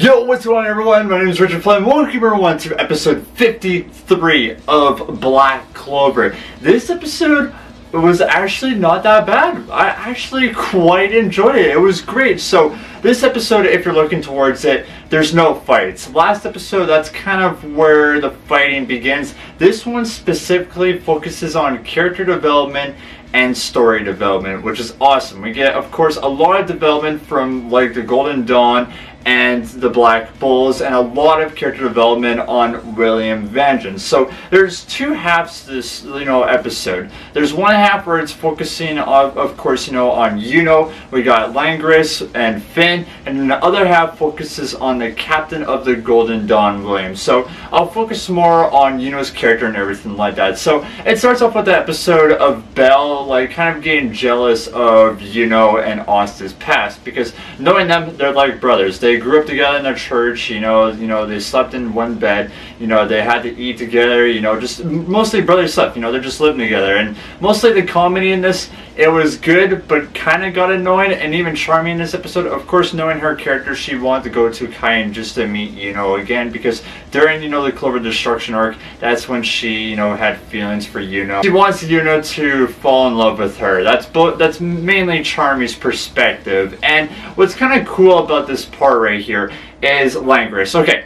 Yo, what's going on everyone? My name is Richard Flynn. Welcome everyone to episode 53 of Black Clover. This episode was actually not that bad. I actually quite enjoyed it. It was great. So this episode, if you're looking towards it, there's no fights. Last episode, that's kind of where the fighting begins. This one specifically focuses on character development and story development, which is awesome. We get, of course, a lot of development from like the Golden Dawn and the Black Bulls, and a lot of character development on William Vengeance. So there's two halves to this, episode. There's one half where it's focusing on, of course, on we got Langris and Finn, and then the other half focuses on the captain of the Golden Dawn, William. So I'll focus more on Yuno's character and everything like that. So it starts off with the episode of Belle, like, kind of getting jealous of Yuno and Asta's past, because knowing them, they're like brothers. They grew up together in their church, they slept in one bed, they had to eat together, just mostly brothers slept, they're just living together. And mostly the comedy in this, it was good, but kind of got annoying and even charming in this episode. Of course, knowing her character, she wanted to go to Kain just to meet again, because during the Clover destruction arc, that's when she had feelings for Yuno. She wants Yuno to fall in love with her. That's mainly Charmy's perspective. And what's kind of cool about this part right here is Langris. Okay,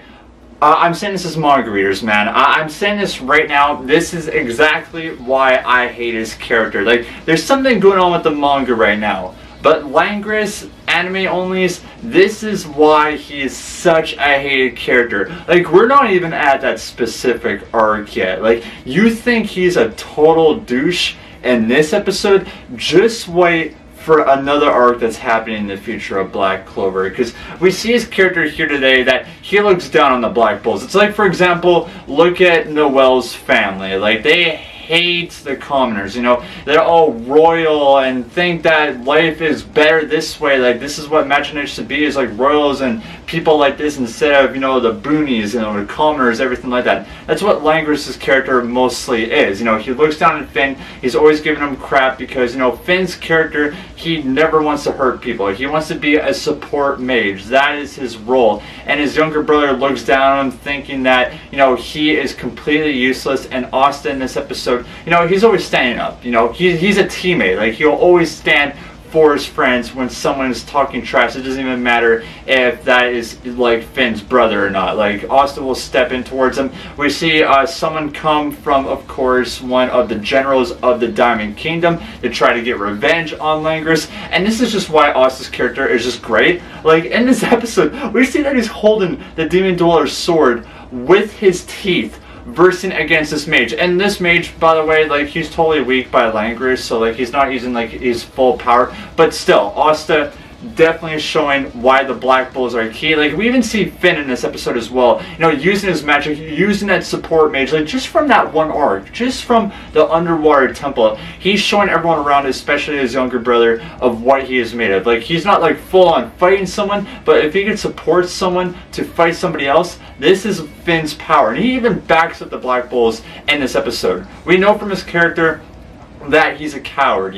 I'm saying this as manga readers, man. I'm saying this right now. This is exactly why I hate his character. Like, there's something going on with the manga right now. But Langris, anime onlys, this is why he is such a hated character. Like, we're not even at that specific arc yet. Like, you think he's a total douche in this episode? Just wait for another arc that's happening in the future of Black Clover, because we see his character here today that he looks down on the Black Bulls. It's like, for example, look at Noelle's family. Like, they hate the commoners, they're all royal and think that life is better this way. Like, this is what imagination should be, is like royals and people like this instead of the boonies, the commoners, everything like that. That's what Langris's character mostly is. He looks down at Finn. He's always giving him crap because Finn's character, he never wants to hurt people. He wants to be a support mage. That is his role. And his younger brother looks down on him, thinking that he is completely useless. And Asta in this episode, he's always standing up. He's a teammate. Like, he'll always stand for his friends when someone is talking trash. It doesn't even matter if that is like Finn's brother or not. Like, Asta will step in towards him. We see someone come from, of course, one of the generals of the Diamond Kingdom to try to get revenge on Langris. And this is just why Asta's character is just great. Like, in this episode, we see that he's holding the Demon Dweller's sword with his teeth, versing against this mage. And this mage, by the way, like, he's totally weak by Langris, so like, he's not using like his full power, but still, Asta definitely is showing why the Black Bulls are key. Like, we even see Finn in this episode as well, using his magic, using that support mage, like, just from that one arc, just from the underwater temple, he's showing everyone around, especially his younger brother, of what he is made of. Like, he's not like full on fighting someone, but if he can support someone to fight somebody else, this is Finn's power. And he even backs up the Black Bulls in this episode. We know from his character that he's a coward,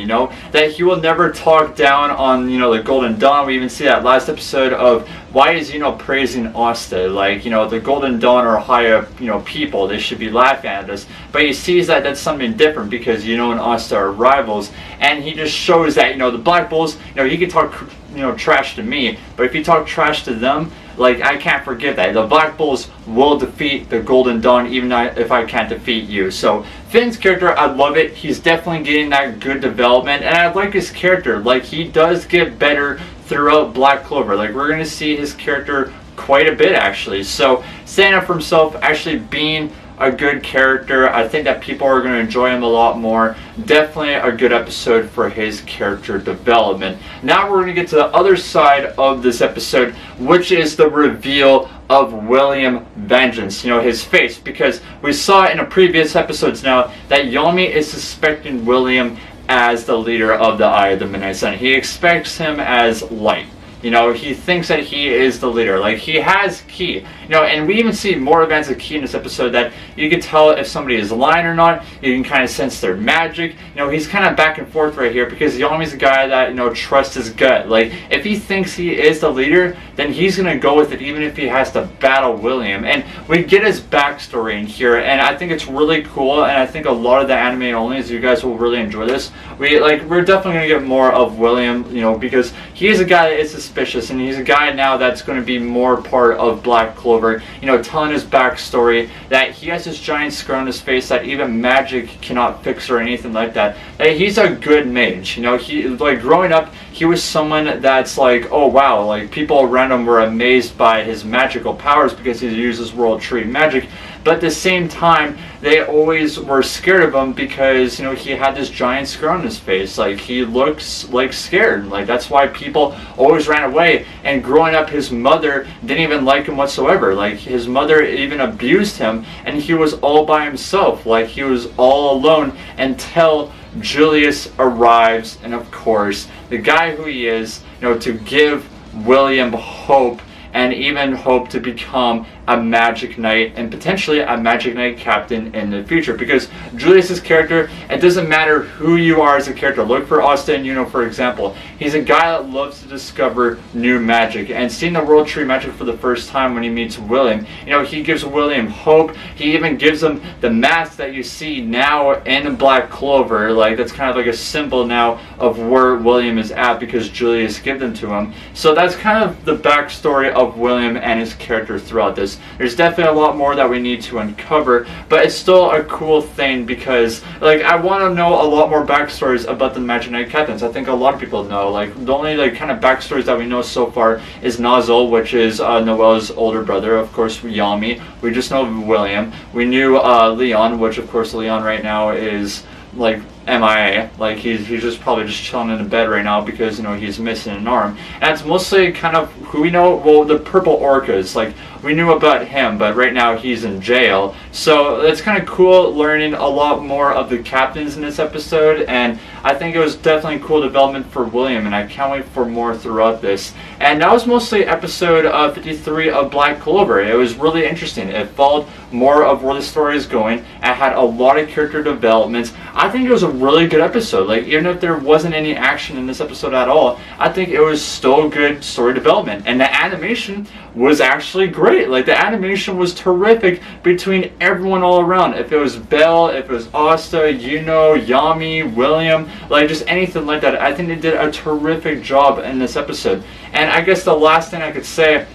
that he will never talk down on, the Golden Dawn. We even see that last episode of why is, praising Asta. Like, the Golden Dawn are higher, people. They should be laughing at us. But he sees that that's something different because, and Asta are rivals. And he just shows that, the Black Bulls, he can talk, trash to me. But if you talk trash to them, like, I can't forgive that. The Black Bulls will defeat the Golden Dawn even if I can't defeat you. So Finn's character, I love it. He's definitely getting that good development, and I like his character. Like, he does get better throughout Black Clover. Like, we're going to see his character quite a bit, actually. So standing up for himself, actually being a good character. I think that people are going to enjoy him a lot more. Definitely a good episode for his character development. Now we're going to get to the other side of this episode, which is the reveal of William Vengeance, his face, because we saw in the previous episodes now that Yomi is suspecting William as the leader of the Eye of the Midnight Sun. He expects him as light. You know, he thinks that he is the leader. Like, he has ki. You know, and we even see more events of ki in this episode that you can tell if somebody is lying or not. You can kind of sense their magic. You know, he's kind of back and forth right here because Yami's a guy that, you know, trusts his gut. Like, if he thinks he is the leader, then he's going to go with it even if he has to battle William. And we get his backstory in here, and I think it's really cool, and I think a lot of the anime onlys, you guys will really enjoy this. We're definitely going to get more of William, you know, because he is a guy that is suspicious, and he's a guy now that's going to be more part of Black Clover, you know, telling his backstory, that he has this giant scar on his face that even magic cannot fix or anything like that. That he's a good mage, you know, he, like, growing up, he was someone that's like, oh wow, like, people around him were amazed by his magical powers because he uses World Tree magic. But at the same time, they always were scared of him because, you know, he had this giant scar on his face. Like, he looks like scared. Like, that's why people always ran away. And growing up, his mother didn't even like him whatsoever. Like, his mother even abused him, and he was all by himself. Like, he was all alone until Julius arrives, and of course, the guy who he is, you know, to give William hope, and even hope to become a Magic Knight and potentially a Magic Knight captain in the future. Because Julius's character, it doesn't matter who you are as a character. Look for Austin, you know, for example. He's a guy that loves to discover new magic, and seeing the World Tree magic for the first time when he meets William, you know, he gives William hope. He even gives him the mask that you see now in Black Clover. Like, that's kind of like a symbol now of where William is at because Julius gave them to him. So that's kind of the backstory of William and his character throughout this. There's definitely a lot more that we need to uncover, but it's still a cool thing because, like, I want to know a lot more backstories about the Magic Knight captains. I think a lot of people know. Like, the only, like, kind of backstories that we know so far is Nozzle, which is Noelle's older brother. Of course, Yami. We just know William. We knew Leon, which of course Leon right now is, like, MIA. Like, he's just probably just chilling in the bed right now because, you know, he's missing an arm. And it's mostly kind of who we know. Well, the purple orcas, like, we knew about him, but right now he's in jail. So it's kind of cool learning a lot more of the captains in this episode, and I think it was definitely cool development for William, and I can't wait for more throughout this. And that was mostly episode 53 of Black Clover. It was really interesting. It followed more of where the story is going. It had a lot of character developments. I think it was a really good episode. Like, even if there wasn't any action in this episode at all, I think it was still good story development. And the animation was actually great. Like, the animation was terrific between everyone all around. If it was Belle, if it was Asta, Yuno, Yami, William, like, just anything like that. I think they did a terrific job in this episode. And I guess the last thing I could say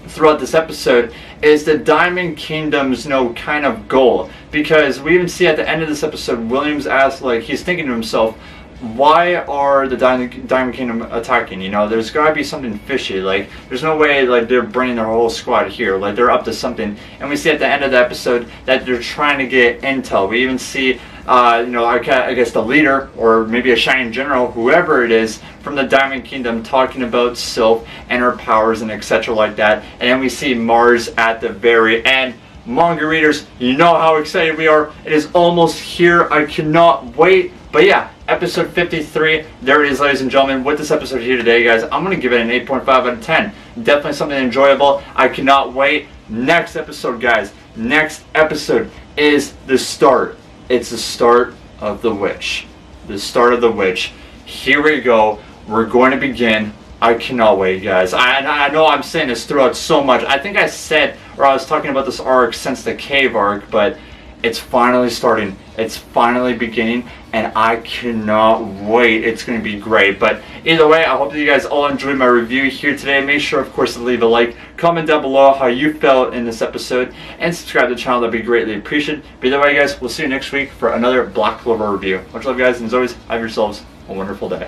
throughout this episode is the Diamond Kingdom's, you know, kind of goal. Because we even see at the end of this episode, William's asked, like, he's thinking to himself, why are the Diamond Kingdom attacking? You know, there's got to be something fishy. Like, there's no way, like, they're bringing their whole squad here. Like, they're up to something. And we see at the end of the episode that they're trying to get intel. We even see, you know, I guess the leader, or maybe a Shining General, whoever it is, from the Diamond Kingdom talking about Sylph and her powers and etc. like that. And then we see Mars at the very end. Manga readers, you know how excited we are. It is almost here. I cannot wait. But yeah, episode 53, there it is, ladies and gentlemen. With this episode here today, guys, I'm going to give it an 8.5 out of 10. Definitely something enjoyable. I cannot wait. Next episode, guys. Next episode is the start. It's the start of The Witch. The start of The Witch. Here we go. We're going to begin. I cannot wait, guys. I know I'm saying this throughout so much. I think I said, or I was talking about this arc since the cave arc, but it's finally starting. It's finally beginning, and I cannot wait. It's going to be great. But either way, I hope that you guys all enjoyed my review here today. Make sure, of course, to leave a like, comment down below how you felt in this episode, and subscribe to the channel. That'd be greatly appreciated. But either way, guys, we'll see you next week for another Black Clover review. Much love, guys, and as always, have yourselves a wonderful day.